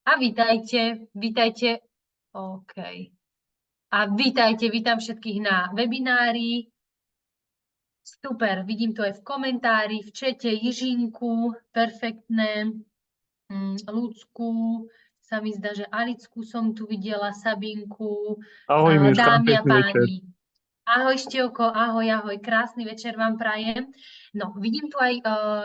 A vítajte. OK. A vítam všetkých na webinári. Super, vidím to aj v komentári, v čete, Jižinku, perfektné, Ľudsku, sa mi zdá, že Alicku som tu videla, Sabinku, Ahoj, Miška, dámy a pekný večer. páni. Ahoj Števko, ahoj, krásny večer vám prajem. No, vidím tu aj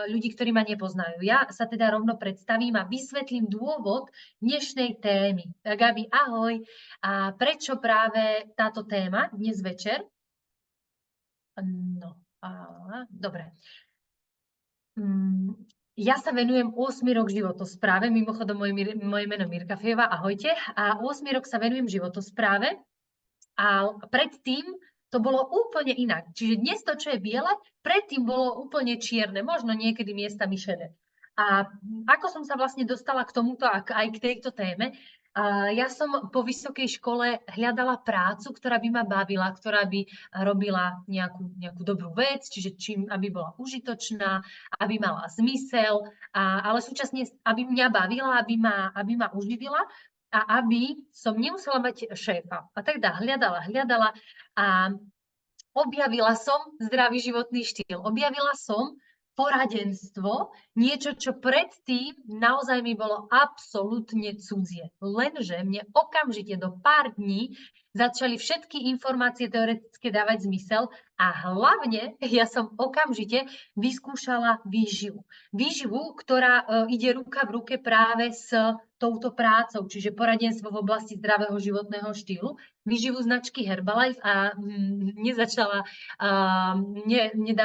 ľudí, ktorí ma nepoznajú. Ja sa teda rovno predstavím a vysvetlím dôvod dnešnej témy. Gabi, ahoj. A prečo práve táto téma dnes večer? No, dobre. Ja sa venujem 8 rok životospráve, mimochodom moje meno Mirka Fejová, ahojte. A 8 rok sa venujem životospráve a predtým to bolo úplne inak. Čiže dnes to, čo je biele, predtým bolo úplne čierne, možno niekedy miestami šedé. A ako som sa vlastne dostala k tomuto a aj k tejto téme, ja som po vysokej škole hľadala prácu, ktorá by ma bavila, ktorá by robila nejakú dobrú vec, čiže aby bola užitočná, aby mala zmysel, ale súčasne, aby mňa bavila, aby ma uživila a aby som nemusela mať šéfa. A teda hľadala a objavila som zdravý životný štýl. Objavila som poradenstvo, niečo, čo predtým naozaj mi bolo absolútne cudzie. Lenže mne okamžite do pár dní začali všetky informácie teoretické dávať zmysel a hlavne ja som okamžite vyskúšala výživu. Výživu, ktorá ide ruka v ruke práve s touto prácou, čiže poradenstvo v oblasti zdravého životného štýlu, výživu značky Herbalife a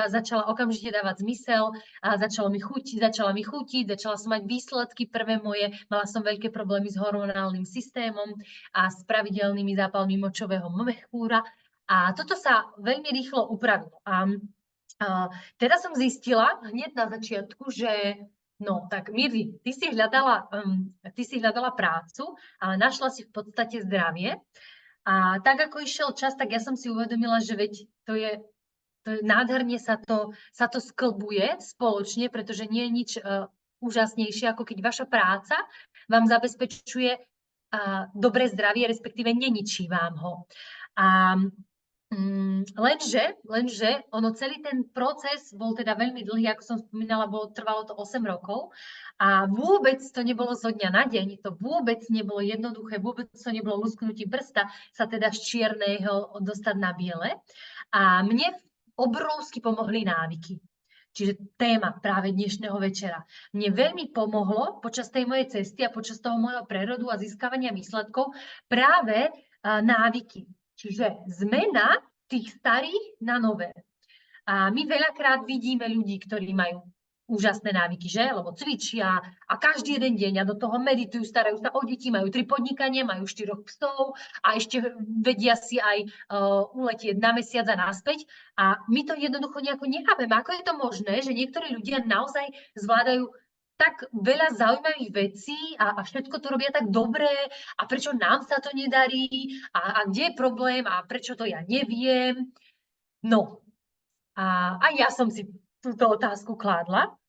začala okamžite dávať zmysel a začala mi chutiť, začala som mať výsledky prvé moje, mala som veľké problémy s hormonálnym systémom a s pravidelnými zápalmi močového mechúra a toto sa veľmi rýchlo upravilo. Teda som zistila hneď na začiatku, že no, tak Mirvi, ty si hľadala prácu, ale našla si v podstate zdravie. A tak, ako išiel čas, tak ja som si uvedomila, že veď to je nádherne sa to sklbuje spoločne, pretože nie je nič úžasnejšie, ako keď vaša práca vám zabezpečuje dobré zdravie, respektíve neničí vám ho. Lenže ono celý ten proces bol teda veľmi dlhý, ako som spomínala, trvalo to 8 rokov a vôbec to nebolo zo dňa na deň, to vôbec nebolo jednoduché, vôbec to nebolo lusknutím prsta sa teda z čierneho dostať na biele a mne obrovsky pomohli návyky. Čiže téma práve dnešného večera. Mne veľmi pomohlo počas tej mojej cesty a počas toho môjho prerodu a získavania výsledkov práve návyky. Čiže zmena tých starých na nové. A my veľakrát vidíme ľudí, ktorí majú úžasné návyky, že? Lebo cvičia a každý jeden deň a do toho meditujú, starajú sa o deti, majú 3 podnikania, majú 4 psov a ešte vedia si aj uletieť na mesiac a naspäť. A my to jednoducho nejako nechápeme. Ako je to možné, že niektorí ľudia naozaj zvládajú tak veľa zaujímavých vecí a všetko to robia tak dobre a prečo nám sa to nedarí a kde je problém a prečo to ja neviem. No, a ja som si túto otázku kládla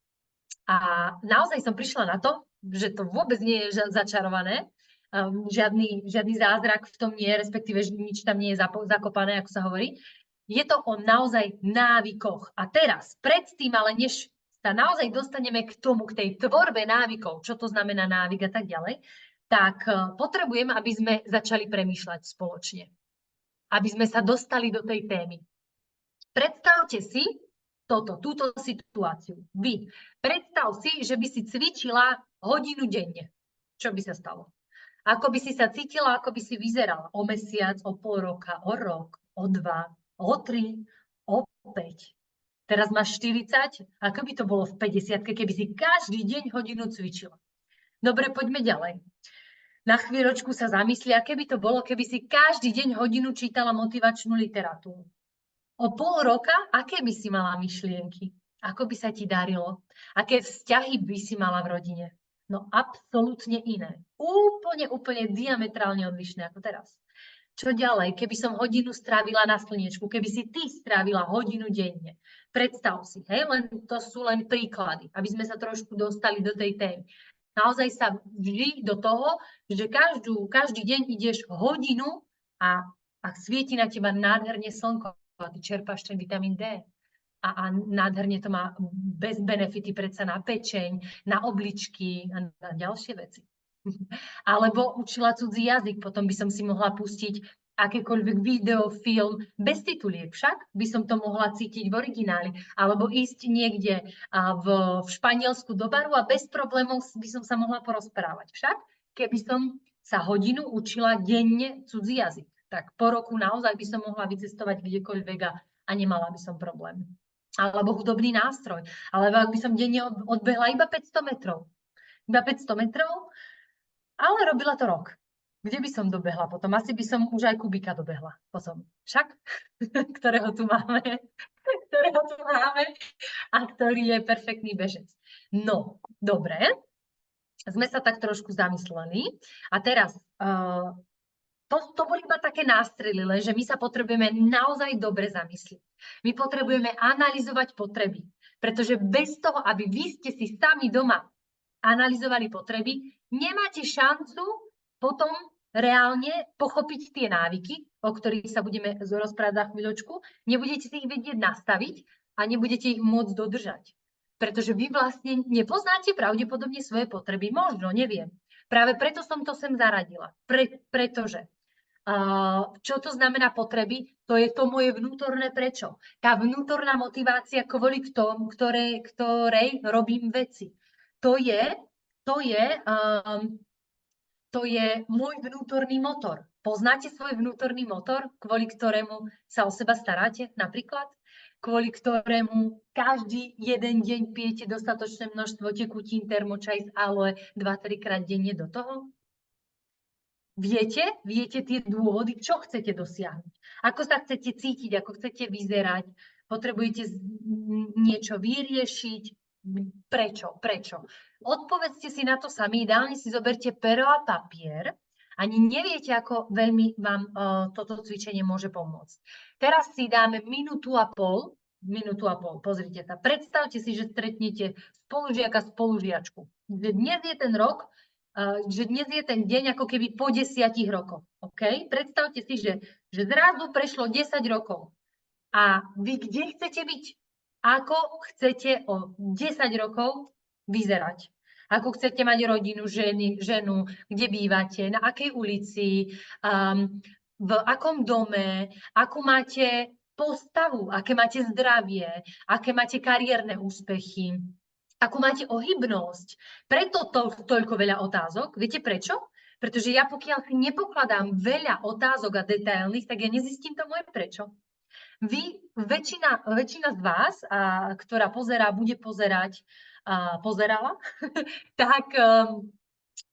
a naozaj som prišla na to, že to vôbec nie je začarované, žiadny zázrak v tom nie je, respektíve nič tam nie je zakopané, ako sa hovorí. Je to o naozaj návykoch. A teraz, predtým, ale než sa naozaj dostaneme k tej tvorbe návykov, čo to znamená návyk a tak ďalej, tak potrebujem, aby sme začali premýšľať spoločne. Aby sme sa dostali do tej témy. Predstavte si túto situáciu. Vy, predstav si, že by si cvičila hodinu denne. Čo by sa stalo? Ako by si sa cítila, ako by si vyzerala o mesiac, o pol roka, o rok, o 2, o 3, o 5. Teraz máš 40, ako by to bolo v 50, keby si každý deň hodinu cvičila. Dobre, poďme ďalej. Na chvíľočku sa zamysli, aké by to bolo, keby si každý deň hodinu čítala motivačnú literatúru. O pol roka, aké by si mala myšlienky? Ako by sa ti darilo? Aké vzťahy by si mala v rodine? No absolútne iné. Úplne diametrálne odlišné ako teraz. Čo ďalej? Keby som hodinu strávila na slniečku, keby si ty strávila hodinu denne. Predstav si, hej, to sú len príklady, aby sme sa trošku dostali do tej témy. Naozaj sa vždy do toho, že každý deň ideš hodinu a svieti na teba nádherne slnko a ty čerpáš ten vitamín D. A nádherne to má bez benefity predsa na pečeň, na obličky a na ďalšie veci. Alebo učila cudzí jazyk, potom by som si mohla pustiť akékoľvek video, film, bez tituliek však by som to mohla cítiť v origináli, alebo ísť niekde v Španielsku do baru a bez problémov by som sa mohla porozprávať. Však keby som sa hodinu učila denne cudzí jazyk, tak po roku naozaj by som mohla vycestovať kdekoľvek a nemala by som problém. Alebo hudobný nástroj, alebo ak by som denne odbehla iba 500 metrov. Iba 500 metrov, ale robila to rok. Kde by som dobehla potom? Asi by som už aj Kubika dobehla potom. Však? Ktorého tu máme. A ktorý je perfektný bežec. No, dobre. Sme sa tak trošku zamysleli. A teraz, to boli iba také nástrely, že my sa potrebujeme naozaj dobre zamyslieť. My potrebujeme analyzovať potreby. Pretože bez toho, aby vy ste si sami doma analyzovali potreby, nemáte šancu potom reálne pochopiť tie návyky, o ktorých sa budeme rozprávať za chvíľočku, nebudete si ich vedieť nastaviť a nebudete ich môcť dodržať. Pretože vy vlastne nepoznáte pravdepodobne svoje potreby. Možno, neviem. Práve preto som to sem zaradila. Pretože čo to znamená potreby? To je to moje vnútorné prečo. Tá vnútorná motivácia, kvôli ktorej robím veci. To je môj vnútorný motor. Poznáte svoj vnútorný motor, kvôli ktorému sa o seba staráte napríklad? Kvôli ktorému každý jeden deň pijete dostatočné množstvo tekutín, termočaj z aloe 2-3 krát denne do toho? Viete tie dôvody, čo chcete dosiahnuť? Ako sa chcete cítiť, ako chcete vyzerať? Potrebujete niečo vyriešiť? Prečo? Odpovedzte si na to sami, ideálne si zoberte pero a papier. Ani neviete, ako veľmi vám toto cvičenie môže pomôcť. Teraz si dáme minútu a pol, pozrite sa. Predstavte si, že stretnete spolužiaka, spolužiačku. Dnes je ten rok, že dnes je ten deň ako keby po 10 rokoch. Okay? Predstavte si, že zrazu prešlo 10 rokov. A vy kde chcete byť? Ako chcete o 10 rokov vyzerať? Ako chcete mať rodinu, ženu, kde bývate, na akej ulici, v akom dome, akú máte postavu, aké máte zdravie, aké máte kariérne úspechy, akú máte ohybnosť. Preto toľko veľa otázok. Viete prečo? Pretože ja pokiaľ si nepokladám veľa otázok a detailných, tak ja nezistím to moje prečo. Väčšina z vás, ktorá bude pozerať, pozerala,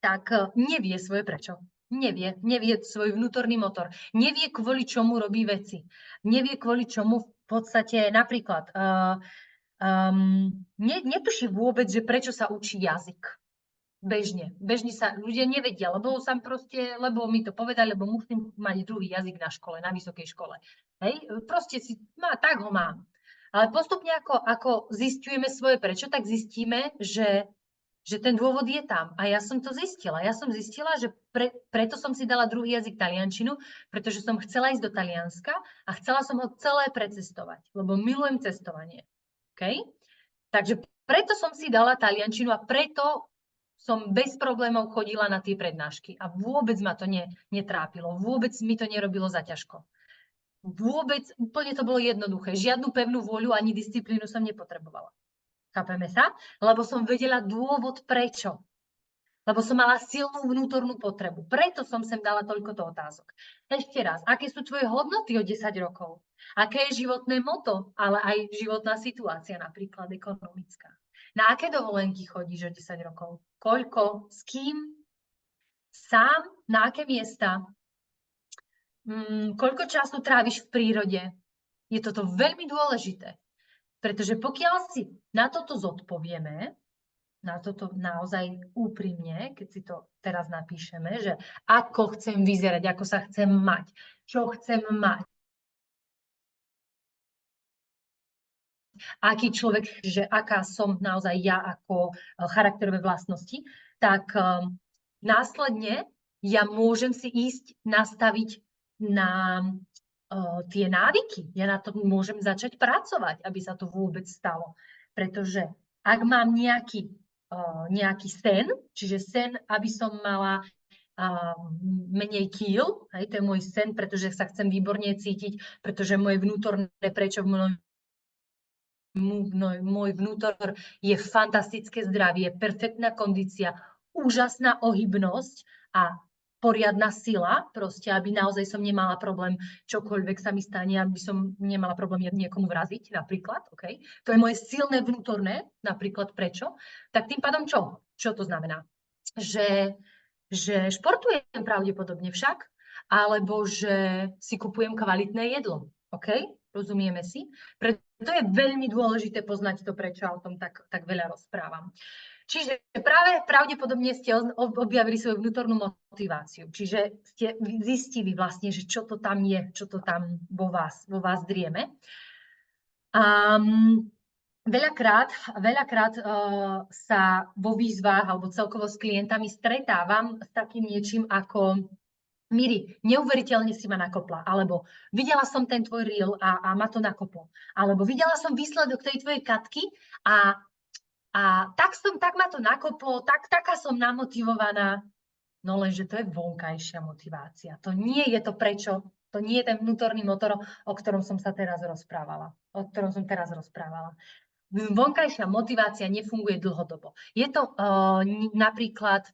tak nevie svoje prečo. Nevie svoj vnútorný motor. Nevie, kvôli čomu robí veci. Nevie, kvôli čomu v podstate napríklad netuší vôbec, že prečo sa učí jazyk. Bežne sa ľudia nevedia, lebo mi to povedali, lebo musím mať druhý jazyk na škole, na vysokej škole. Hej, proste tak ho mám. Ale postupne ako zisťujeme svoje prečo, tak zistíme, že ten dôvod je tam. A ja som to zistila. Ja som zistila, že preto som si dala druhý jazyk taliančinu, pretože som chcela ísť do Talianska a chcela som ho celé precestovať, lebo milujem cestovanie. Okay? Takže preto som si dala taliančinu a preto som bez problémov chodila na tie prednášky a vôbec ma to netrápilo, vôbec mi to nerobilo zaťažko. Vôbec, úplne to bolo jednoduché. Žiadnu pevnú vôľu ani disciplínu som nepotrebovala. Chápeme sa? Lebo som vedela dôvod prečo. Lebo som mala silnú vnútornú potrebu. Preto som sem dala toľkoto otázok. Ešte raz, aké sú tvoje hodnoty o 10 rokov? Aké je životné motto, ale aj životná situácia, napríklad ekonomická? Na aké dovolenky chodíš o 10 rokov? Koľko? S kým? Sám? Na aké miesta? Koľko času tráviš v prírode? Je toto veľmi dôležité. Pretože pokiaľ si na toto zodpovieme, na toto naozaj úprimne, keď si to teraz napíšeme, že ako chcem vyzerať, ako sa chcem mať, čo chcem mať, aký človek, že aká som naozaj ja ako charakterové vlastnosti, tak následne ja môžem si ísť nastaviť na tie návyky. Ja na tom môžem začať pracovať, aby sa to vôbec stalo. Pretože ak mám nejaký sen, čiže sen, aby som mala menej kíl, hej, to je môj sen, pretože sa chcem výborne cítiť, pretože moje vnútorné prečo môj vnútor je fantastické zdravie, perfektná kondícia, úžasná ohybnosť a poriadna sila, proste, aby naozaj som nemala problém, čokoľvek sa mi stane, aby som nemala problém niekomu vraziť, napríklad, okay? To je moje silné vnútorné, napríklad prečo? Tak tým pádom čo? Čo to znamená? Že športujem pravdepodobne však, alebo že si kupujem kvalitné jedlo, OK? Rozumieme si? Preto je veľmi dôležité poznať to, prečo o tom tak veľa rozprávam. Čiže práve pravdepodobne ste objavili svoju vnútornú motiváciu. Čiže ste zistili vlastne, že čo to tam je, čo to tam vo vás drieme. Veľakrát sa vo výzvách alebo celkovo s klientami stretávam s takým niečím ako Miri, neuveriteľne si ma nakopla, alebo videla som ten tvoj reel a ma to nakoplo, alebo videla som výsledok tej tvojej Katky a tak ma to nakoplo, taká som namotivovaná. No lenže to je vonkajšia motivácia. To nie je to prečo, to nie je ten vnútorný motor, o ktorom som teraz rozprávala. Vonkajšia motivácia nefunguje dlhodobo. Je to napríklad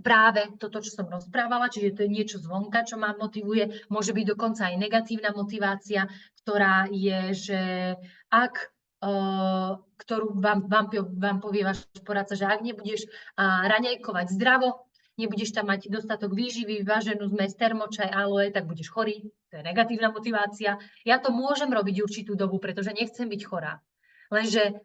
práve toto, čo som rozprávala, čiže to je niečo zvonka, čo ma motivuje, môže byť dokonca aj negatívna motivácia, ktorá je, že ktorú vám povie váš poradca, že ak nebudeš raňajkovať zdravo, nebudeš tam mať dostatok výživy, vyváženú zmes, termočaj, aloe, tak budeš chorý. To je negatívna motivácia. Ja to môžem robiť určitú dobu, pretože nechcem byť chorá. Lenže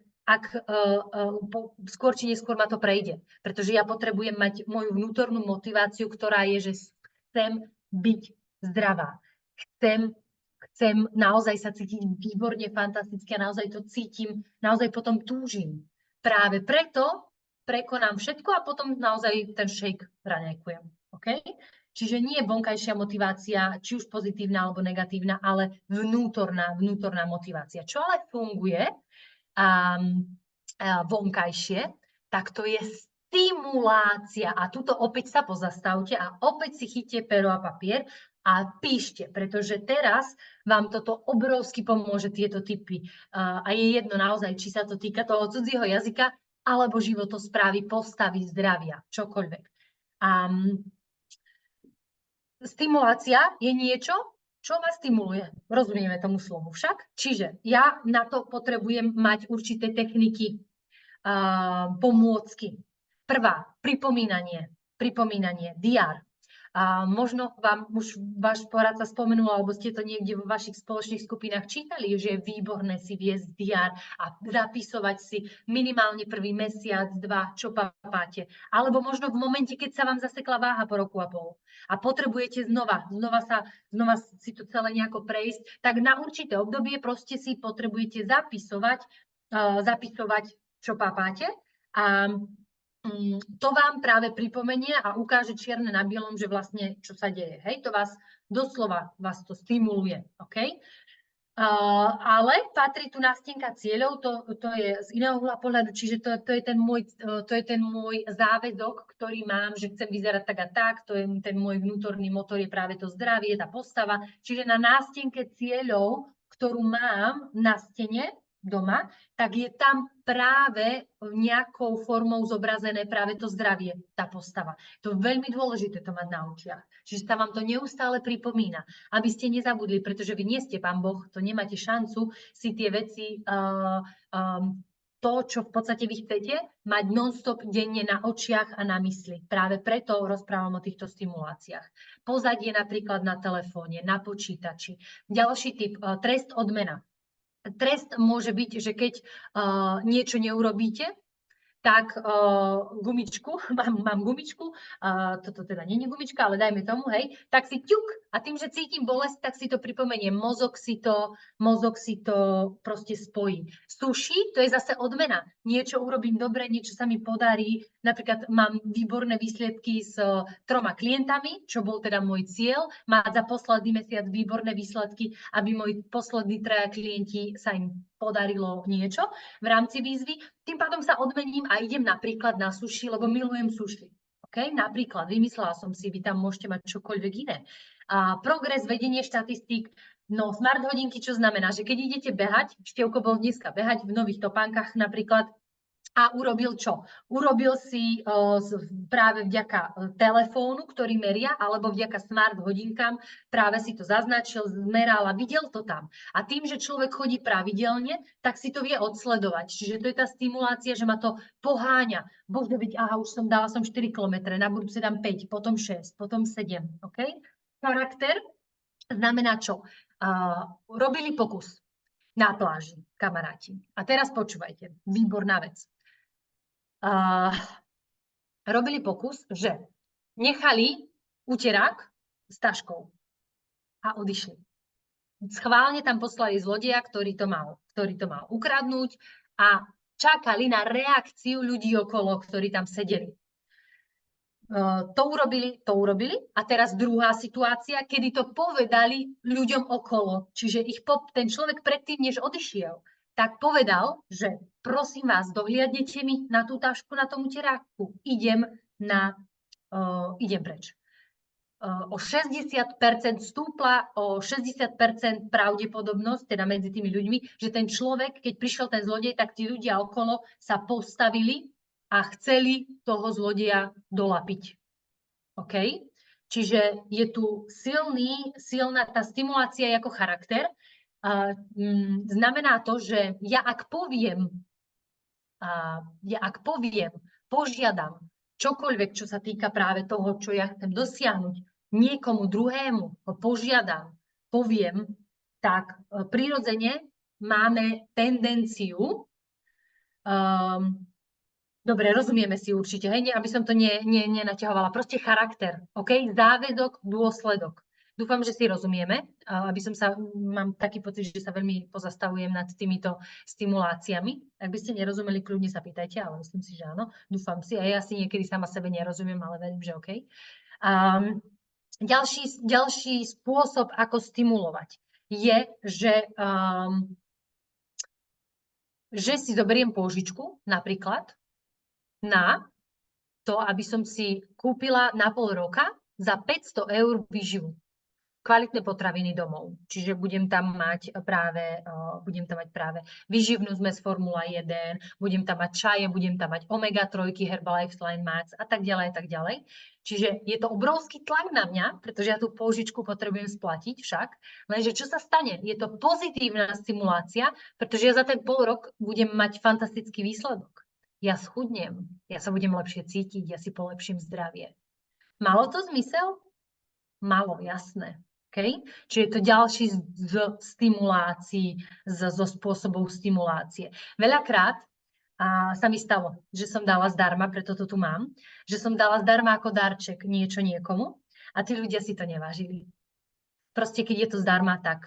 skôr či neskôr ma to prejde. Pretože ja potrebujem mať moju vnútornú motiváciu, ktorá je, že chcem byť zdravá. Chcem naozaj sa cítiť výborne, fantasticky a naozaj to cítim, naozaj potom túžim. Práve preto prekonám všetko a potom naozaj ten shake raňajkujem. Okay? Čiže nie vonkajšia motivácia, či už pozitívna alebo negatívna, ale vnútorná motivácia. Čo ale funguje vonkajšie, tak to je stimulácia. A tuto opäť sa pozastavte a opäť si chyťte pero a papier a píšte, pretože teraz vám toto obrovsky pomôže, tieto tipy. A je jedno naozaj, či sa to týka toho cudzieho jazyka, alebo životosprávy, postavy, zdravia, čokoľvek. Stimulácia je niečo, čo ma stimuluje. Rozumieme tomu slovu však? Čiže ja na to potrebujem mať určité techniky, pomôcky. Prvá, pripomínanie, diár. Možno vám už váš poradca spomenul, alebo ste to niekde vo vašich spoločných skupinách čítali, že je výborné si viesť diár a zapisovať si minimálne prvý mesiac, 2, čo papáte. Alebo možno v momente, keď sa vám zasekla váha po roku a pol a potrebujete znova si to celé nejako prejsť, tak na určité obdobie proste si potrebujete zapisovať, čo papáte a to vám práve pripomenie a ukáže čierne na bielom, že vlastne čo sa deje. Hej, to doslova vás to stimuluje. OK? Ale patrí tu nástenka cieľov, to je z iného pohľadu, čiže to je ten môj záväzok, ktorý mám, že chcem vyzerať tak a tak, to je ten môj vnútorný motor, je práve to zdravie, tá postava. Čiže na nástenke cieľov, ktorú mám na stene doma, tak je tam práve nejakou formou zobrazené práve to zdravie, tá postava. To je veľmi dôležité to mať na očiach. Čiže sa vám to neustále pripomína, aby ste nezabudli, pretože vy nie ste Pán Boh, to nemáte šancu si tie veci, to, čo v podstate vy chcete, mať non-stop denne na očiach a na mysli. Práve preto rozprávam o týchto stimuláciách. Pozadie napríklad na telefóne, na počítači. Ďalší typ, trest, odmena. Trest môže byť, že keď niečo neurobíte, tak gumičku, mám gumičku, toto teda nie je gumička, ale dajme tomu, hej, tak si ťuk a tým, že cítim bolesť, tak si to pripomeniem, mozog si to proste spojí. Sushi, to je zase odmena. Niečo urobím dobre, niečo sa mi podarí. Napríklad mám výborné výsledky s 3 klientami, čo bol teda môj cieľ, mať za posledný mesiac výborné výsledky, aby moji poslední 3 klienti sa im podarilo niečo v rámci výzvy. Tým pádom sa odmením a idem napríklad na sushi, lebo milujem sushi. Okay? Napríklad, vymyslela som si, vy tam môžete mať čokoľvek iné. Progres, vedenie štatistík, no smart hodinky, čo znamená, že keď idete behať, Števko bol dneska behať v nových topánkach napríklad, a urobil čo? Urobil si práve vďaka telefónu, ktorý meria, alebo vďaka smart hodinkám, práve si to zaznačil, zmeral a videl to tam. A tým, že človek chodí pravidelne, tak si to vie odsledovať. Čiže to je tá stimulácia, že ma to poháňa. Bože, veď, aha, už dala som 4 km, na budúce dám 5, potom 6, potom 7. Okay? Charakter znamená čo? Robili pokus na pláži, kamaráti. A teraz počúvajte, výborná vec. Robili pokus, že nechali uterák s taškou a odišli. Schválne tam poslali zlodeja, ktorý to mal ukradnúť a čakali na reakciu ľudí okolo, ktorí tam sedeli. To urobili a teraz druhá situácia, kedy to povedali ľuďom okolo. Čiže ten človek predtým, než odišiel, tak povedal, že prosím vás, dohliadnete mi na tú tašku, na tom uteráku. Idem preč. O 60% stúpla, o 60% pravdepodobnosť, teda medzi tými ľuďmi, že ten človek, keď prišiel ten zlodej, tak tí ľudia okolo sa postavili a chceli toho zlodeja dolapiť. OK? Čiže je tu silná tá stimulácia ako charakter. Znamená to, že ja ak poviem, požiadam čokoľvek, čo sa týka práve toho, čo ja chcem dosiahnuť, niekomu druhému ho požiadam, poviem, tak prirodzene máme tendenciu, dobre, rozumieme si určite, hej, aby som to nenaťahovala, proste charakter, OK? Záväzok, dôsledok. Dúfam, že si rozumieme, mám taký pocit, že sa veľmi pozastavujem nad týmito stimuláciami. Ak by ste nerozumeli, kľudne sa pýtajte, ale myslím si, že áno. Dúfam si, a ja si niekedy sama sebe nerozumiem, ale verím, že OK. Ďalší spôsob, ako stimulovať, je, že si zoberiem pôžičku napríklad na to, aby som si kúpila na pol roka za 500 € výživu. Kvalitné potraviny domov. Čiže budem tam mať práve výživnú zmes Formula 1, budem tam mať čaje, budem tam mať omega-3, Herbalife Line Max a tak ďalej, a tak ďalej. Čiže je to obrovský tlak na mňa, pretože ja tú pôžičku potrebujem splatiť však. Lenže čo sa stane? Je to pozitívna stimulácia, pretože ja za ten pol rok budem mať fantastický výsledok. Ja schudnem, ja sa budem lepšie cítiť, ja si polepším zdravie. Malo to zmysel? Malo, jasné. Okay? Čiže je to ďalší z stimulácií, zo spôsobov stimulácie. Veľakrát sa mi stalo, že som dala zdarma, preto to tu mám, že som dala zdarma ako darček niečo niekomu a tí ľudia si to nevážili. Proste, keď je to zdarma, tak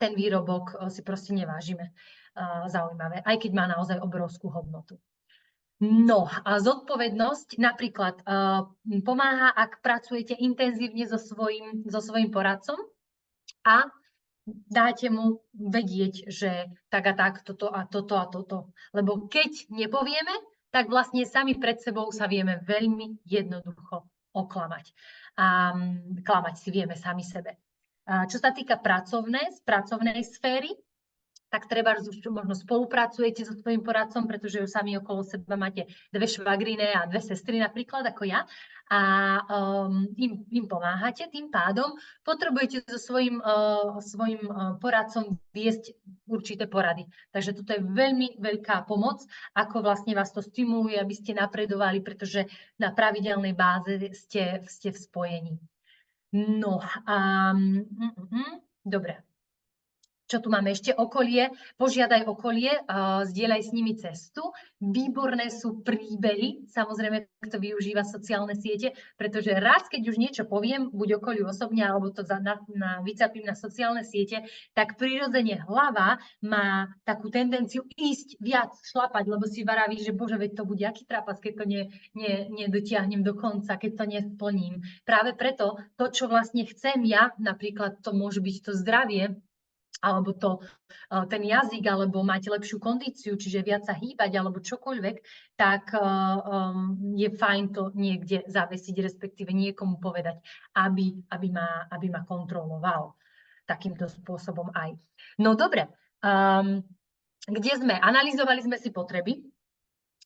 ten výrobok si proste nevážime. Zaujímavé, aj keď má naozaj obrovskú hodnotu. No a zodpovednosť napríklad pomáha, ak pracujete intenzívne so svojím poradcom a dáte mu vedieť, že tak a tak, toto a toto a toto. Lebo keď nepovieme, tak vlastne sami pred sebou sa vieme veľmi jednoducho oklamať. A klamať si vieme sami sebe. Čo sa týka pracovnej sféry, tak treba, možno spolupracujete so svojím poradcom, pretože už sami okolo seba máte 2 švagrine a 2 sestry napríklad, ako ja, a im pomáhate, tým pádom potrebujete so svojím poradcom viesť určité porady. Takže toto je veľmi veľká pomoc, ako vlastne vás to stimuluje, aby ste napredovali, pretože na pravidelnej báze ste v spojení. No, dobre. Čo tu máme ešte? Okolie. Požiadaj okolie, zdieľaj s nimi cestu. Výborné sú príbehy, samozrejme, kto využíva sociálne siete, pretože raz, keď už niečo poviem, buď okoliu osobne, alebo to vycapím na sociálne siete, tak prirodzene hlava má takú tendenciu ísť viac, šlapať, lebo si vraví, že bože, veď to bude aký trapas, keď to nedotiahnem do konca, keď to nesplním. Práve preto to, čo vlastne chcem ja, napríklad to môže byť to zdravie, alebo ten jazyk, alebo mať lepšiu kondíciu, čiže viac sa hýbať, alebo čokoľvek, tak je fajn to niekde zavesiť, respektíve niekomu povedať, aby ma kontroloval takýmto spôsobom aj. No dobre, kde sme? Analyzovali sme si potreby,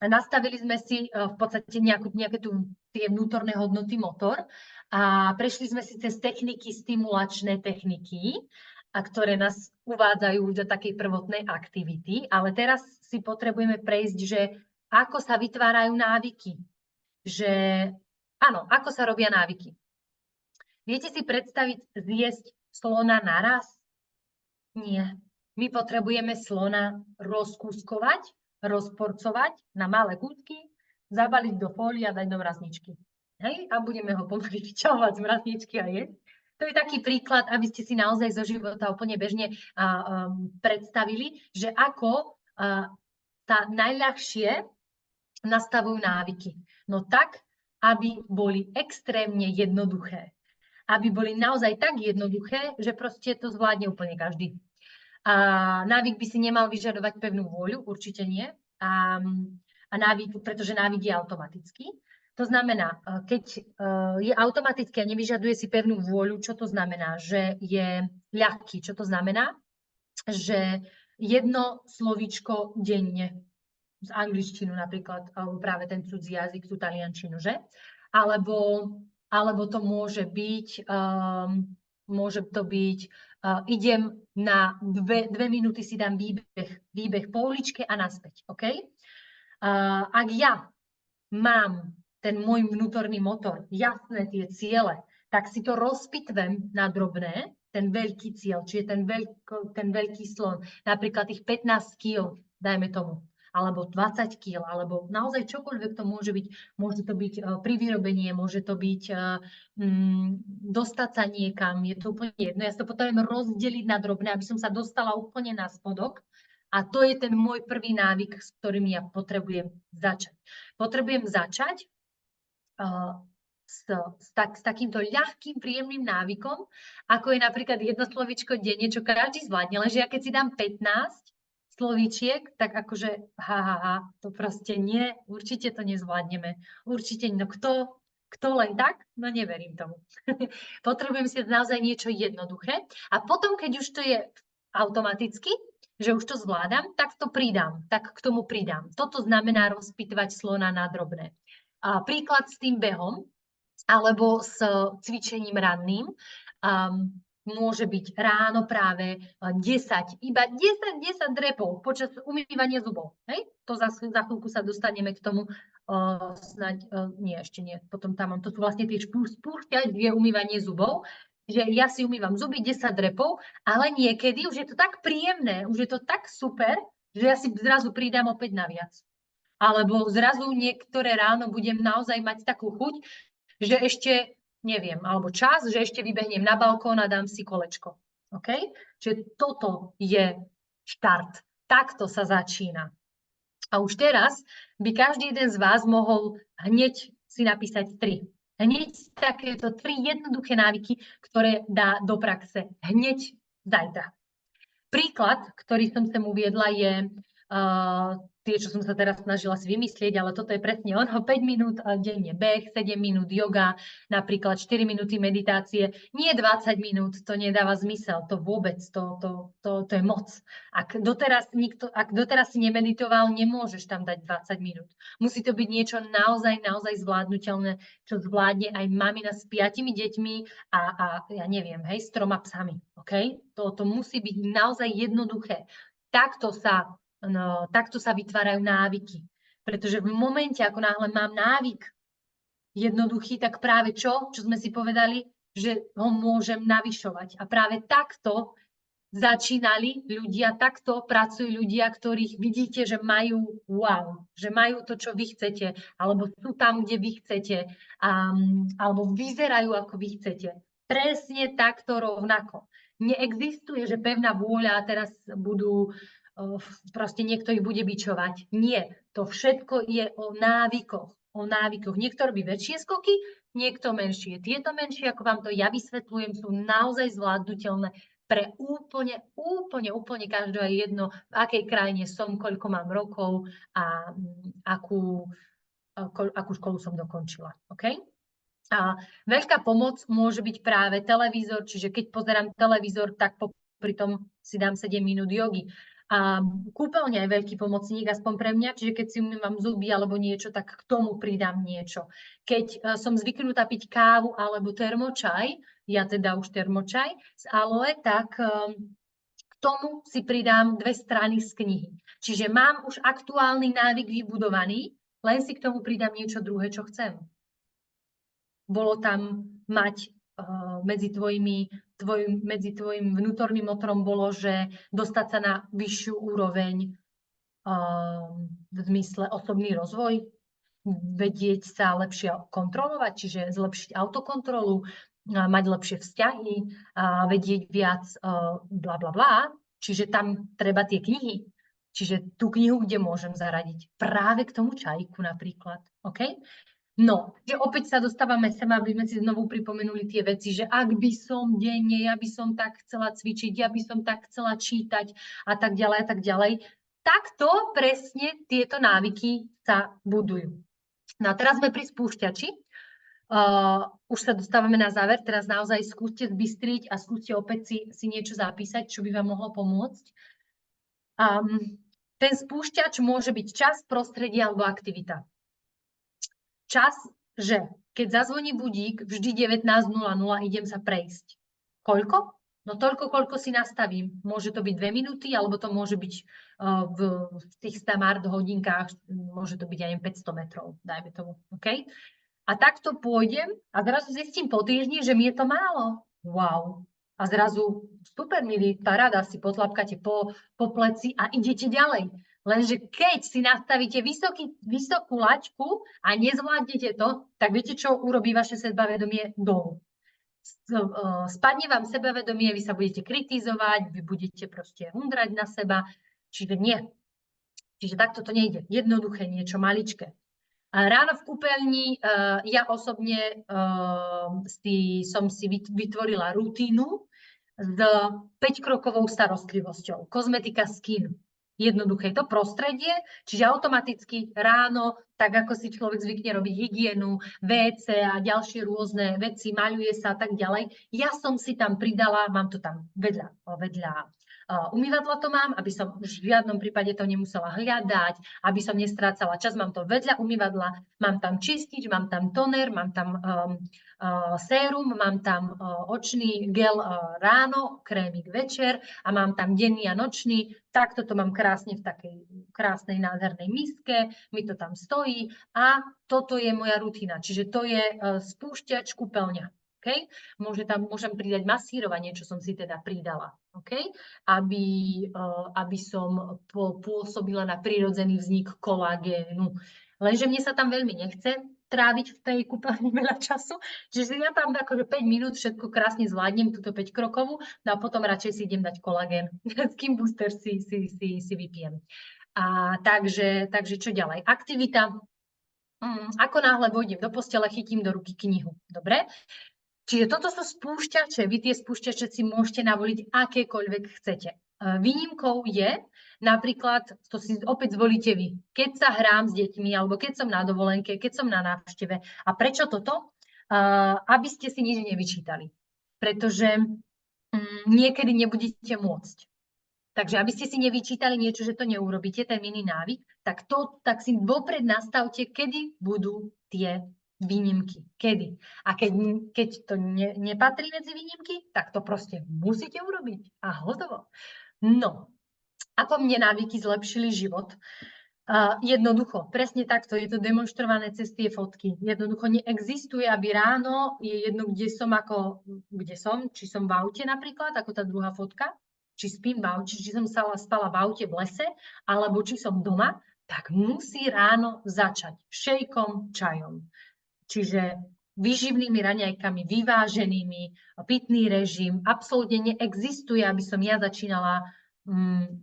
nastavili sme si v podstate nejaké tie vnútorné hodnoty motor a prešli sme si cez techniky, stimulačné techniky, a ktoré nás uvádzajú do takej prvotnej aktivity. Ale teraz si potrebujeme prejsť, že ako sa vytvárajú návyky. Že áno, ako sa robia návyky. Viete si predstaviť zjesť slona naraz? Nie. My potrebujeme slona rozkúskovať, rozporcovať na malé kúsky, zabaliť do fólie a dať do mrazničky. Hej? A budeme ho pomaly vyťahovať z mrazničky a jesť. To je taký príklad, aby ste si naozaj zo života úplne bežne predstavili, že ako sa najľahšie nastavujú návyky. No tak, aby boli extrémne jednoduché. Aby boli naozaj tak jednoduché, že proste to zvládne úplne každý. Návyk by si nemal vyžadovať pevnú vôľu, určite nie. Návyk, pretože návyk je automatický. To znamená, keď je automaticky a nevyžaduje si pevnú vôľu, čo to znamená? Že je ľahký. Čo to znamená? Že jedno slovíčko denne, z angličtinu napríklad, alebo práve ten cudzí jazyk, tú taliančinu, že? Alebo to môže byť, idem na 2 minúty si dám výbeh po uličke a naspäť, OK? Ak ja mám ten môj vnútorný motor, jasné tie ciele, tak si to rozpitvem na drobné, ten veľký cieľ, čiže ten veľký slon, napríklad tých 15 kg, dajme tomu, alebo 20 kg, alebo naozaj čokoľvek to môže byť. Môže to byť privyrobenie, môže to byť dostať sa niekam, je to úplne jedno. Ja si to potrebujem rozdeliť na drobné, aby som sa dostala úplne na spodok. A to je ten môj prvý návyk, s ktorým ja potrebujem začať. Potrebujem začať s takýmto ľahkým, príjemným návykom, ako je napríklad jedno slovíčko denne, čo každý zvládne, lenže ja keď si dám 15 slovíčiek, tak akože to proste nie, určite to nezvládneme. Určite, no kto len tak? No neverím tomu. Potrebujem si naozaj niečo jednoduché a potom, keď už to je automaticky, že už to zvládam, tak k tomu pridám. Toto znamená rozpýtvať slona na drobné. Príklad s tým behom alebo s cvičením ranným môže byť ráno práve 10 drepov počas umývania zubov. Hej? To za chvíľku sa dostaneme k tomu, ešte nie, potom tam mám, to sú vlastne tie spúšťačie umývanie zubov, že ja si umývam zuby 10 drepov, ale niekedy už je to tak príjemné, už je to tak super, že ja si zrazu pridám opäť naviac. Alebo zrazu niektoré ráno budem naozaj mať takú chuť, že ešte, neviem, alebo čas, že ešte vybehnem na balkón a dám si kolečko. OK? Čiže toto je štart. Takto sa začína. A už teraz by každý jeden z vás mohol hneď si napísať 3. Hneď takéto 3 jednoduché návyky, ktoré dá do praxe hneď zajtra. Príklad, ktorý som sem uviedla, je tie, čo som sa teraz snažila si vymyslieť, ale toto je presne ono, 5 minút denne beh, 7 minút yoga, napríklad 4 minúty meditácie, nie 20 minút, to nedáva zmysel, to vôbec, to je moc. Ak doteraz si nemeditoval, nemôžeš tam dať 20 minút. Musí to byť niečo naozaj zvládnutelné, čo zvládne aj mamina s 5 deťmi a ja neviem, hej, s 3 psami, OK? To musí byť naozaj jednoduché. Takto sa vytvárajú návyky. Pretože v momente, ako náhle mám návyk jednoduchý, tak práve čo sme si povedali, že ho môžem navyšovať. A práve takto začínali ľudia, takto pracujú ľudia, ktorých vidíte, že majú wow, že majú to, čo vy chcete, alebo sú tam, kde vy chcete, alebo vyzerajú, ako vy chcete. Presne takto rovnako. Neexistuje, že pevná vôľa a teraz budú, proste niekto ich bude bičovať. Nie, to všetko je o návykoch. O návykoch. Niekto robí väčšie skoky, niekto menšie. Tieto menšie, ako vám to ja vysvetľujem, sú naozaj zvládnutelné pre úplne každého je jedno, v akej krajine som, koľko mám rokov a akú školu som dokončila. Okay? A veľká pomoc môže byť práve televízor, čiže keď pozerám televízor, tak popri tom si dám 7 minút jogy. A kúpeľňa je veľký pomocník, aspoň pre mňa, čiže keď si umývam zuby alebo niečo, tak k tomu pridám niečo. Keď som zvyknutá piť kávu alebo termočaj, ja teda už termočaj z aloe, tak k tomu si pridám 2 strany z knihy. Čiže mám už aktuálny návyk vybudovaný, len si k tomu pridám niečo druhé, čo chcem. Bolo tam mať medzi tvojim vnútorným motorom bolo, že dostať sa na vyššiu úroveň v zmysle osobný rozvoj, vedieť sa lepšie kontrolovať, čiže zlepšiť autokontrolu, mať lepšie vzťahy, vedieť viac bla bla bla. Čiže tam treba tie knihy. Čiže tú knihu, kde môžem zaradiť? Práve k tomu čajku napríklad. OK? No, že opäť sa dostávame sem, aby sme si znovu pripomenuli tie veci, že ak by som denne, ja by som tak chcela cvičiť, ja by som tak chcela čítať a tak ďalej, takto presne tieto návyky sa budujú. No a teraz sme pri spúšťači. Už sa dostávame na záver, teraz naozaj skúste zbystriť a skúste opäť si niečo zapísať, čo by vám mohlo pomôcť. Ten spúšťač môže byť čas, prostredie alebo aktivita. Čas, že keď zazvoní budík, vždy 19:00 idem sa prejsť. Koľko? No toľko, koľko si nastavím. Môže to byť 2 minúty, alebo to môže byť v tých smart hodinkách, môže to byť aj 500 metrov, dajme tomu. Okay? A takto pôjdem a zrazu zistím po týždni, že mi je to málo. Wow. A zrazu, super milí, paráda, si potlapkáte po pleci a idete ďalej. Lenže keď si nastavíte vysokú laťku a nezvládnete to, tak viete, čo urobí vaše sebavedomie dolu. Spadne vám sebavedomie, vy sa budete kritizovať, vy budete proste hundrať na seba, čiže nie. Čiže takto to nejde. Jednoduché, niečo maličké. A ráno v kúpeľni ja osobne som si vytvorila rutínu s 5-krokovou starostlivosťou. Kozmetika skin. Jednoduché to prostredie, čiže automaticky ráno, tak ako si človek zvykne robiť hygienu, WC a ďalšie rôzne veci, maľuje sa a tak ďalej. Ja som si tam pridala, mám to tam vedľa umývadla to mám, aby som v žiadnom prípade to nemusela hľadať, aby som nestrácala čas, mám to vedľa umývadla, mám tam čistič, mám tam toner, mám tam sérum, mám tam očný gel ráno, krémik večer a mám tam denný a nočný. Takto to mám krásne v takej krásnej nádhernej miske, mi to tam stojí a toto je moja rutina, čiže to je spúšťač kúpeľňa. Okay? Môžem pridať masírovanie, čo som si teda pridala, okay? Aby som pôsobila na prirodzený vznik kolagénu. Lenže mne sa tam veľmi nechce tráviť v tej kúpeľni veľa času, čiže ja tam akože 5 minút všetko krásne zvládnem, túto 5-krokovú, no a potom radšej si idem dať kolagén. Skin booster si vypijem. Takže čo ďalej? Aktivita. Ako náhle vojdem do postele, chytím do ruky knihu. Dobre? Čiže toto sú spúšťače. Vy tie spúšťače si môžete navoliť akékoľvek chcete. Výnimkou je napríklad, to si opäť zvolíte vy, keď sa hrám s deťmi, alebo keď som na dovolenke, keď som na návšteve. A prečo toto? Aby ste si nič nevyčítali. Pretože niekedy nebudete môcť. Takže aby ste si nevyčítali niečo, že to neurobíte, ten mini návyk, tak si vopred nastavte, kedy budú tie výnimky. Kedy? A keď to nepatrí medzi výnimky, tak to proste musíte urobiť. A hotovo. No, ako mne návyky zlepšili život? Jednoducho, presne takto, je to demonstrované cez tie fotky. Jednoducho neexistuje, aby ráno, je jedno, kde som, či som v aute napríklad, ako tá druhá fotka, či spím v aute, či som spala v aute v lese, alebo či som doma, tak musí ráno začať šejkom, čajom. Čiže výživnými raňajkami, vyváženými, pitný režim. Absolútne neexistuje, aby som ja začínala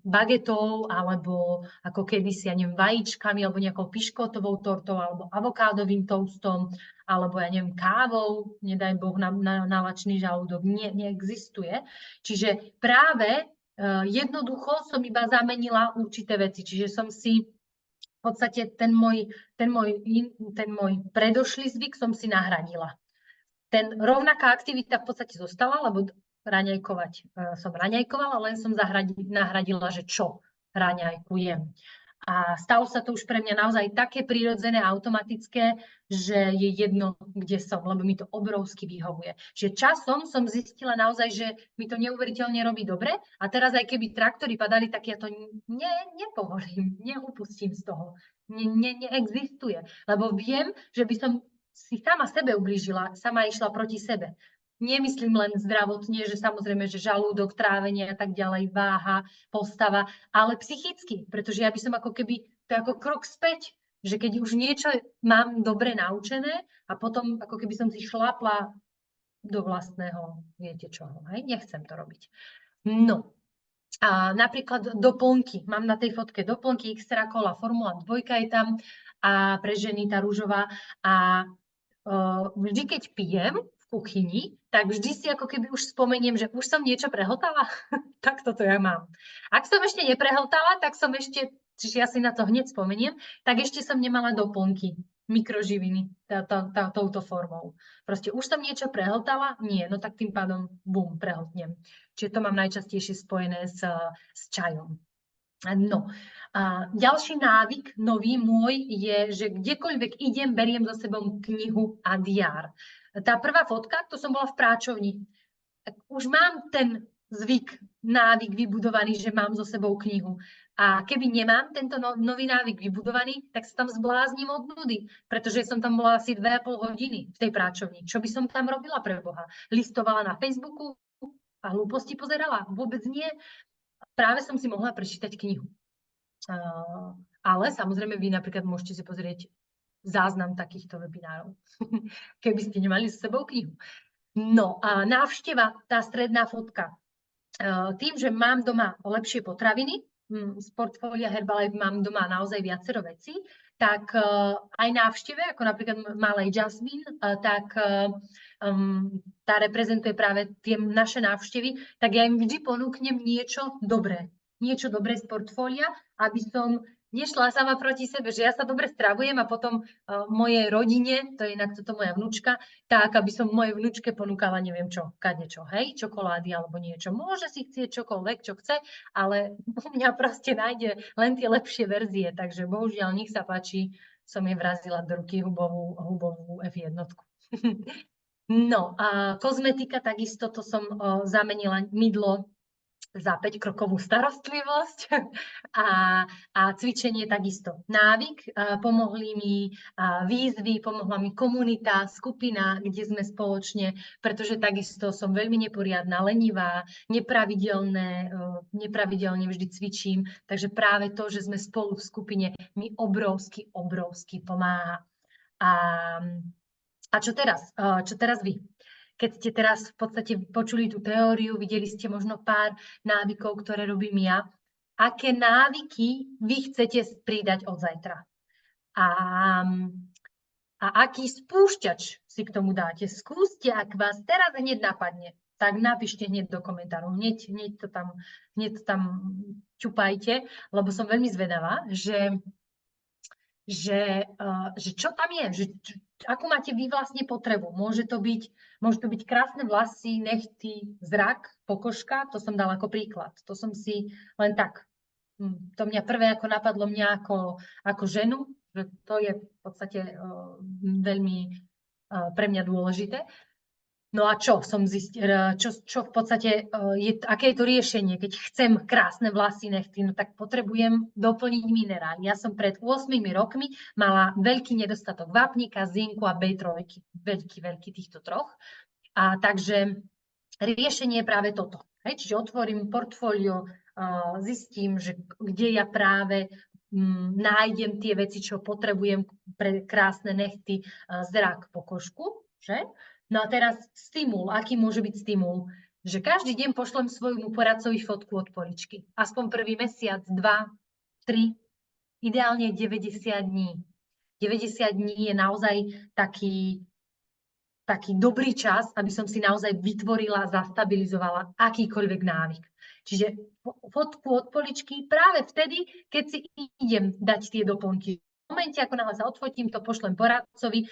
bagetou, alebo ako kedysi, ja neviem, vajíčkami, alebo nejakou piškotovou tortou, alebo avokádovým toastom, alebo ja neviem, kávou, nedaj Boh, na lačný žalúdok. Neexistuje. Čiže práve jednoducho som iba zamenila určité veci. Čiže som si v podstate ten môj predošlý zvyk som si nahradila. Rovnaká aktivita v podstate zostala, lebo raňajkovať som raňajkovala, len som nahradila, že čo raňajkujem. A stalo sa to už pre mňa naozaj také prirodzené a automatické, že je jedno, kde som, lebo mi to obrovsky vyhovuje. Že časom som zistila naozaj, že mi to neuveriteľne robí dobre a teraz aj keby traktory padali, tak ja to nepovolím, neupustím z toho. Neexistuje, lebo viem, že by som si sama sebe ublížila, sama išla proti sebe. Nemyslím len zdravotne, že samozrejme, že žalúdok, trávenie a tak ďalej, váha, postava, ale psychicky, pretože ja by som ako keby, to je ako krok späť, že keď už niečo mám dobre naučené a potom ako keby som si šlapla do vlastného, viete čoho, hej? Nechcem to robiť. No, a napríklad doplnky, mám na tej fotke doplnky Xtra Cola, Formula 2 je tam a pre ženy tá rúžová a vždy, keď pijem v kuchyni, tak vždy si ako keby už spomeniem, že už som niečo prehltala. Tak toto ja mám. Ak som ešte neprehltala, tak som ešte, čiže ja si na to hneď spomeniem, tak ešte som nemala doplnky, mikroživiny touto formou. Proste už som niečo prehltala? Nie, no tak tým pádom, bum, prehltnem. Čiže to mám najčastejšie spojené s čajom. No, a ďalší návyk nový môj je, že kdekoľvek idem, beriem so sebou knihu a diár. Tá prvá fotka, to som bola v práčovni. Už mám ten zvyk, návyk vybudovaný, že mám so sebou knihu. A keby nemám tento nový návyk vybudovaný, tak sa tam zblázním od nudy, pretože som tam bola asi 2,5 hodiny v tej práčovni. Čo by som tam robila pre Boha? Listovala na Facebooku a hlúposti pozerala? Vôbec nie. Práve som si mohla prečítať knihu. Ale samozrejme, vy napríklad môžete si pozrieť záznam takýchto webinárov, keby ste nemali s sebou knihu. No a návšteva, tá stredná fotka. Tým, že mám doma lepšie potraviny, z portfólia Herbalife mám doma naozaj viacero vecí, tak aj návšteve, ako napríklad malej Jasmine, tak tá reprezentuje práve tie naše návštevy, tak ja im vždy ponúknem niečo dobré z portfólia, aby som nešla sama proti sebe, že ja sa dobre stravujem a potom mojej rodine, to je inak toto moja vnúčka, tak aby som mojej vnúčke ponúkala neviem čo, kadečo, hej, čokolády alebo niečo. Môže si chcieť čokoľvek, čo chce, ale u mňa proste nájde len tie lepšie verzie, takže bohužiaľ, nech sa páči, som jej vrazila do ruky hubovú F1. No a kozmetika takisto, to som zamenila mydlo za 5-krokovú starostlivosť a cvičenie takisto. Návyk, pomohli mi výzvy, pomohla mi komunita, skupina, kde sme spoločne, pretože takisto som veľmi neporiadna, lenivá, nepravidelne vždy cvičím, takže práve to, že sme spolu v skupine, mi obrovsky pomáha. A čo teraz? Čo teraz vy? Keď ste teraz v podstate počuli tú teóriu, videli ste možno pár návykov, ktoré robím ja, aké návyky vy chcete pridať od zajtra? A aký spúšťač si k tomu dáte? Skúste, ak vás teraz hneď napadne, tak napíšte hneď do komentárov, hneď to tam ťupajte, lebo som veľmi zvedavá, že čo tam je, akú máte vy vlastne potrebu. Môže to byť krásne vlasy, nechty, zrak, pokožka, to som dala ako príklad. To som si len tak, to mňa prvé ako napadlo mňa ako ženu, že to je v podstate veľmi pre mňa dôležité. No a čo som zistila, čo v podstate aké je to riešenie, keď chcem krásne vlasy, nechty, no tak potrebujem doplniť minerály. Ja som pred 8 rokmi mala veľký nedostatok vápnika, zinku a B3, veľký týchto troch. A takže riešenie je práve toto. Hej, čiže otvorím portfólio, zistím, že kde ja práve nájdem tie veci, čo potrebujem pre krásne nechty, zrak, pokožku, že? No a teraz stimul. Aký môže byť stimul? Že každý deň pošlem svojmu poradcovi fotku od poličky. Aspoň prvý mesiac, 2, 3, ideálne 90 dní. 90 dní je naozaj taký dobrý čas, aby som si naozaj vytvorila, zastabilizovala akýkoľvek návyk. Čiže fotku od poličky práve vtedy, keď si idem dať tie doplnky. V momente, ako náhle sa odfotím, to pošlem poradcovi,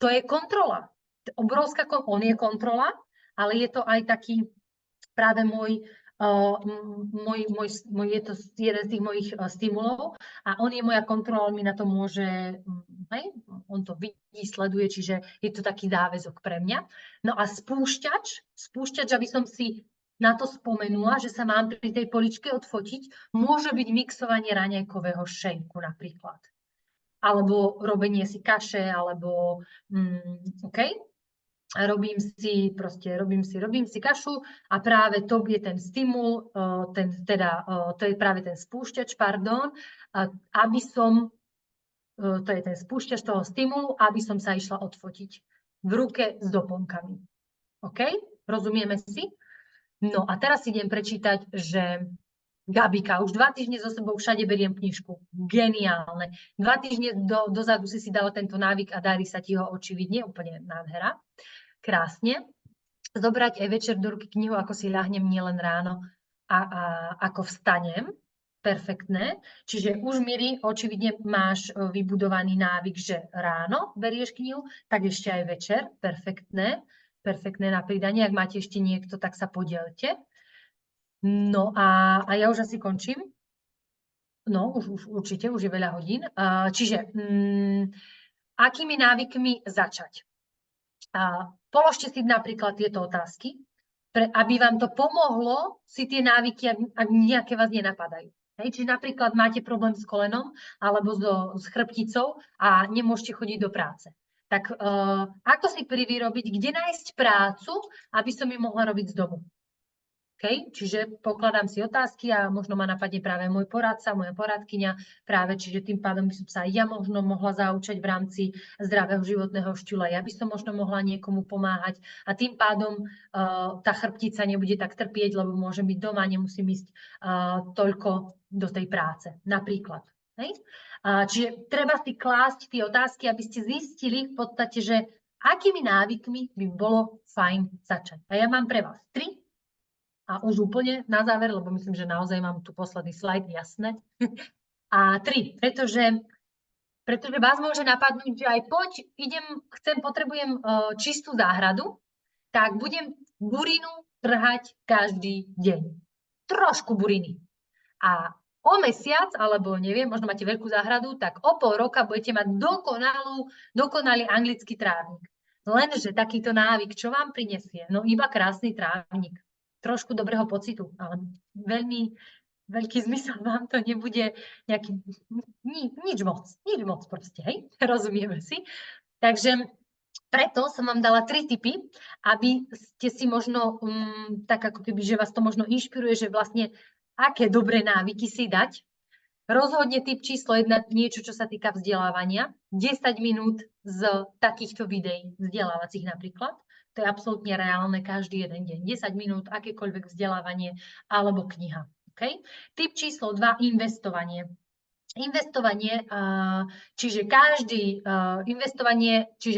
to je kontrola. Obrovská, on je kontrola, ale je to aj taký práve je to jeden z tých mojich stimulov a on je moja kontrola, on mi na to môže, hej, on to vidí, sleduje, čiže je to taký záväzok pre mňa. No a spúšťač, aby som si na to spomenula, že sa mám pri tej poličke odfotiť, môže byť mixovanie raňajkového šejku napríklad. Alebo robenie si kaše, alebo OK? A robím si kašu a práve to je ten stimul, to je práve ten spúšťač, pardon, aby som, to je ten spúšťač toho stimulu, aby som sa išla odfotiť v ruke s doplnkami. OK? Rozumieme si? No a teraz idem prečítať, že Gabika, už 2 týždne so sebou všade beriem knižku. Geniálne. 2 týždne dozadu si dala tento návyk a darí sa ti ho očividne, úplne nádhera. Krásne. Zobrať aj večer do ruky knihu, ako si ľahnem, nielen ráno a ako vstanem. Perfektné. Čiže už, Miri, očividne máš vybudovaný návyk, že ráno berieš knihu, tak ešte aj večer. Perfektné. Perfektné na pridanie. Ak máte ešte niekto, tak sa podielte. No a ja už asi končím. No, už určite, už je veľa hodín. Čiže, akými návykmi začať? Položte si napríklad tieto otázky, aby vám to pomohlo si tie návyky, ak nejaké vás nenapadajú. Hej, čiže napríklad máte problém s kolenom alebo s chrbticou a nemôžete chodiť do práce. Tak ako si privyrobiť, kde nájsť prácu, aby som ju mohla robiť z domu? Okay? Čiže pokladám si otázky a možno ma napadne práve môj poradca, moja poradkyňa, práve čiže tým pádom by som sa aj ja možno mohla zaučať v rámci zdravého životného štýla. Ja by som možno mohla niekomu pomáhať a tým pádom tá chrbtica nebude tak trpieť, lebo môžem byť doma, nemusím ísť toľko do tej práce, napríklad. Hej? Čiže treba si klásť tie otázky, aby ste zistili v podstate, že akými návykmi by bolo fajn začať. A ja mám pre vás 3. A už úplne na záver, lebo myslím, že naozaj mám tu posledný slajd, jasné. A 3, pretože vás môže napadnúť, že aj potrebujem čistú záhradu, tak budem burinu trhať každý deň. Trošku buriny. A o mesiac, alebo neviem, možno máte veľkú záhradu, tak o pol roka budete mať dokonalý anglický trávnik. Lenže takýto návyk, čo vám prinesie? No iba krásny trávnik. Trošku dobrého pocitu, ale veľmi veľký zmysel vám to nebude nejaký, nič moc proste, hej, rozumieme si. Takže preto som vám dala 3 tipy, aby ste si možno, tak ako keby, že vás to možno inšpiruje, že vlastne aké dobré návyky si dať. Rozhodne tip číslo 1, niečo, čo sa týka vzdelávania. 10 minút z takýchto videí vzdelávacích napríklad. To je absolútne reálne každý jeden deň. 10 minút, akékoľvek vzdelávanie alebo kniha. Okay? Tip číslo 2, investovanie. Čiže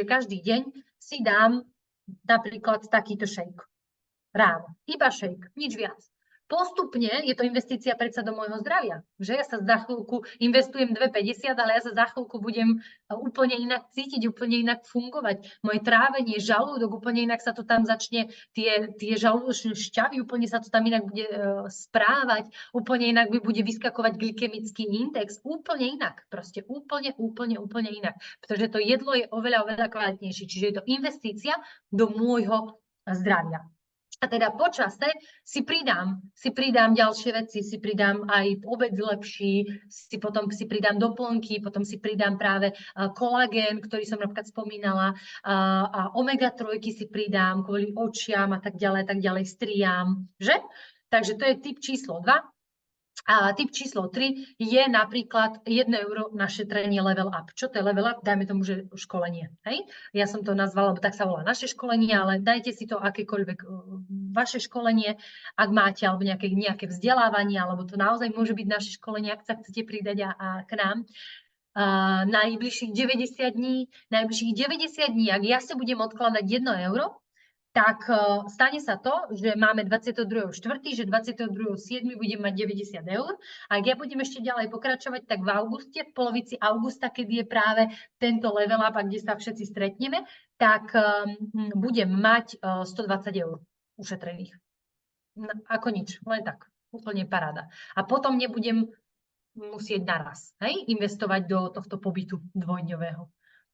každý deň si dám napríklad takýto shake. Ráno. Iba shake, nič viac. Postupne je to investícia predsa do môjho zdravia. Že ja sa za chvíľku investujem 2,50, ale ja sa za chvíľku budem úplne inak cítiť, úplne inak fungovať. Moje trávenie, žalúdok, úplne inak sa to tam začne, tie žalúdočné šťavy, úplne sa to tam inak bude správať, úplne inak bude vyskakovať glykemický index, úplne inak. Proste úplne inak. Pretože to jedlo je oveľa kvalitnejšie. Čiže je to investícia do môjho zdravia. A teda po čase si pridám ďalšie veci, si pridám aj obed lepší, potom si pridám doplnky, potom si pridám práve kolagén, ktorý som napríklad spomínala, a omega-3 si pridám kvôli očiam a tak ďalej, striám, že? Takže to je typ číslo 2. A typ číslo 3 je napríklad 1 euro na šetrenie level up. Čo to je level up? Dajme tomu, že školenie. Hej? Ja som to nazvala, lebo tak sa volá naše školenie, ale dajte si to akékoľvek vaše školenie, ak máte, alebo nejaké vzdelávanie, alebo to naozaj môže byť naše školenie, ak sa chcete pridať a k nám. Najbližších 90 dní, ak ja si budem odkladať 1 euro, tak stane sa to, že máme 22.4., že 22.7. budem mať 90 eur. A ak ja budem ešte ďalej pokračovať, tak v auguste, v polovici augusta, kedy je práve tento level up, a kde sa všetci stretneme, tak budem mať 120 eur ušetrených. Ako nič, len tak, úplne paráda. A potom nebudem musieť naraz, investovať do tohto pobytu dvojdňového.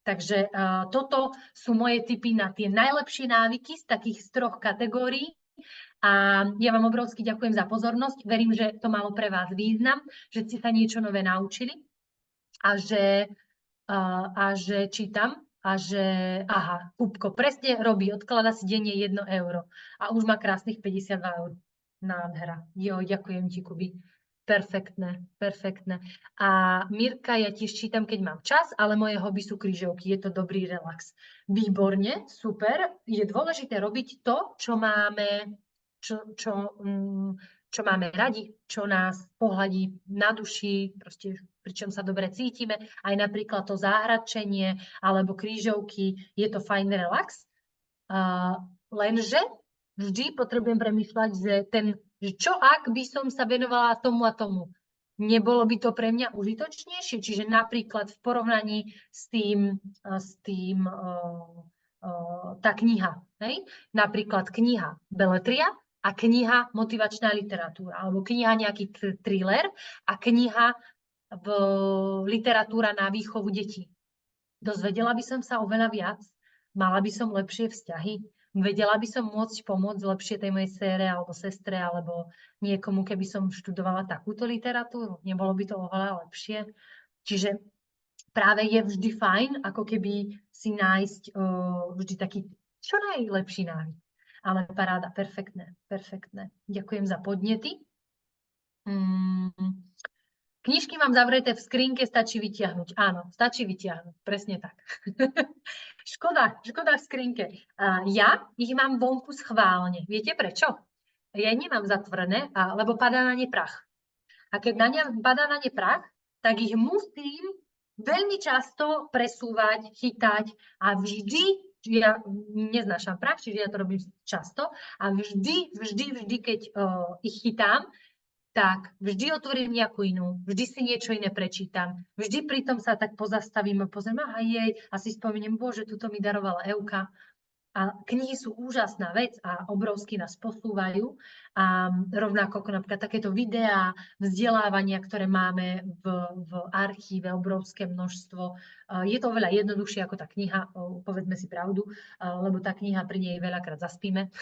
Takže toto sú moje tipy na tie najlepšie návyky z takých 3 kategórií. A ja vám obrovsky ďakujem za pozornosť. Verím, že to malo pre vás význam, že ste sa niečo nové naučili a že čítam a že, aha, Kupko presne robí, odklada si denne 1 euro a už má krásnych 52 eur. Nádhera. Jo, ďakujem ti, Kubi. Perfektné. A Mirka, ja tiež čítam, keď mám čas, ale moje hobby sú krížovky, je to dobrý relax. Výborne, super. Je dôležité robiť to, čo máme radi, čo nás pohľadí na duši, proste pričom sa dobre cítime. Aj napríklad to záhradčenie alebo krížovky, je to fajn relax. Lenže vždy potrebujem premýšľať, že čo ak by som sa venovala tomu a tomu? Nebolo by to pre mňa užitočnejšie? Čiže napríklad v porovnaní s tým tá kniha. Hej? Napríklad kniha Beletria a kniha Motivačná literatúra. Alebo kniha nejaký thriller a kniha literatúra na výchovu detí. Dozvedela by som sa oveľa viac? Mala by som lepšie vzťahy? Vedela by som môcť pomôcť lepšie tej mojej sére alebo sestre alebo niekomu, keby som študovala takúto literatúru? Nebolo by to oveľa lepšie? Čiže práve je vždy fajn, ako keby si nájsť vždy taký čo najlepší návyk. Ale paráda, perfektné. Ďakujem za podnety. Knižky mám zavreté v skrinke, stačí vytiahnuť. Áno, stačí vytiahnuť, presne tak. Škoda v skrinke. Ja ich mám vonku schválne. Viete prečo? Ja ich nemám zatvorené, lebo padá na ne prach. A keď na ne padá na ne prach, tak ich musím veľmi často presúvať, chytať a vždy, ja neznášam prach, čiže ja to robím často a vždy, keď ich chytám, tak vždy otvorím nejakú inú, vždy si niečo iné prečítam, vždy pritom sa tak pozastavím a pozriem, aha jej, a si spomeniem, bože, tuto mi darovala Euka. A knihy sú úžasná vec a obrovsky nás posúvajú. A rovnako ako napríklad takéto videá, vzdelávania, ktoré máme v archíve, obrovské množstvo. Je to oveľa jednoduchšie ako tá kniha, povedzme si pravdu, lebo tá kniha pri nej veľakrát zaspíme,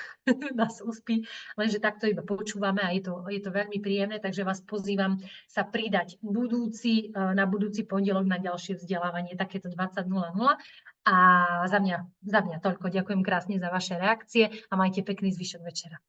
nás uspí, lenže takto iba počúvame a je to veľmi príjemné, takže vás pozývam sa pridať na budúci pondelok na ďalšie vzdelávanie, takéto 20.00. A za mňa toľko. Ďakujem krásne za vaše reakcie a majte pekný zvyšok večera.